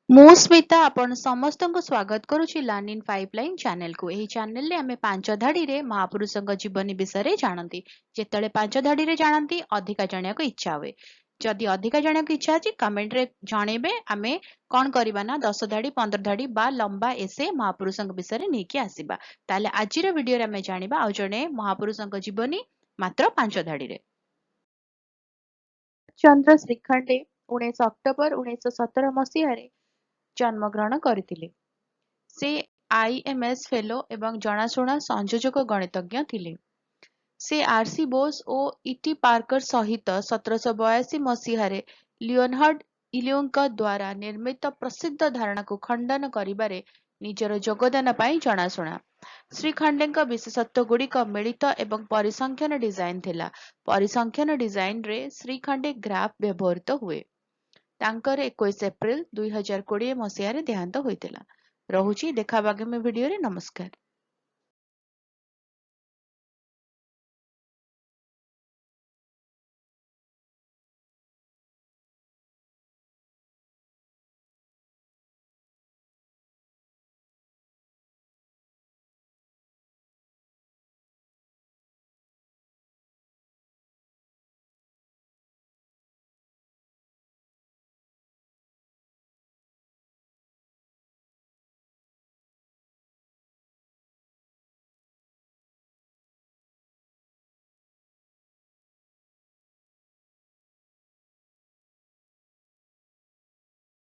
ମୁଁ ସ୍ମିତା ଆପଣ ସମସ୍ତଙ୍କୁ ସ୍ୱାଗତ କରୁଛି ଲର୍ନ ଇନ୍ ପାଇପଲାଇନ୍ ଚ୍ୟାନେଲକୁ। ଏହି ଚ୍ୟାନେଲରେ ଆମେ ପାଞ୍ଚ ଧାଡିରେ ମହାପୁରୁଷଙ୍କ ଜୀବନୀ ବିଷୟରେ ଜାଣନ୍ତି। ଯେତେବେଳେ ପାଞ୍ଚ ଧାଡିରେ ଜାଣନ୍ତି ଅଧିକା ଜାଣିବାକୁ ଇଚ୍ଛା ହୁଏ। ଯଦି ଅଧିକା ଜାଣିବାକୁ ଇଚ୍ଛା ଅଛି କମେଣ୍ଟରେ ଜଣେଇବେ। ଆମେ କଣ କରିବା ନା 10 ଧାଡି 15 ଧାଡି ବା ଲମ୍ବା ଏସେ ମହାପୁରୁଷଙ୍କ ବିଷୟରେ ନେଇକି ଆସିବା। ତାହେଲେ ଆଜିର ଭିଡିଓରେ ଆମେ ଜାଣିବା ଆଉ ଜଣେ ମହାପୁରୁଷଙ୍କ ଜୀବନୀ ମାତ୍ର ପାଞ୍ଚ ଧାଡିରେ। ଚନ୍ଦ୍ର ଶ୍ରୀଖଣ୍ଡେ 19 ଅକ୍ଟୋବର 1917 ମସିହାରେ ଜନ୍ମଗ୍ରହଣ କରିଥିଲେ। ସେ ଆଇଏମଏସ୍ ଫେଲୋ ଏବଂ ଜଣାଶୁଣା ସଂଯୋଜକ ଗଣିତଜ୍ଞ ଥିଲେ। ସେ ଆରସି ବୋଷ ଓ ଇଟି ପାର୍କର ସହିତ 1782 ମସିହାରେ ଲିଓନାର୍ଡ ଇଲିଙ୍କ ଦ୍ୱାରା ନିର୍ମିତ ପ୍ରସିଦ୍ଧ ଧାରଣାକୁ ଖଣ୍ଡନ କରିବାରେ ନିଜର ଯୋଗଦାନ ପାଇଁ ଜଣାଶୁଣା। ଶ୍ରୀଖଣ୍ଡେଙ୍କ ବିଶେଷତ୍ୱଗୁଡ଼ିକ ମିଳିତ ଏବଂ ପରିସଂଖ୍ୟାନ ଡିଜାଇନ ଥିଲା। ପରିସଂଖ୍ୟାନ ଡିଜାଇନରେ ଶ୍ରୀଖଣ୍ଡେ ଗ୍ରାଫ ବ୍ୟବହୃତ ହୁଏ। ତାଙ୍କର 21 ଏପ୍ରିଲ 2020 ମସିହାରେ ଦେହାନ୍ତ ହୋଇଥିଲା। ରହୁଛି ଦେଖା ଆଗାମୀ ଭିଡିଓରେ। ନମସ୍କାର।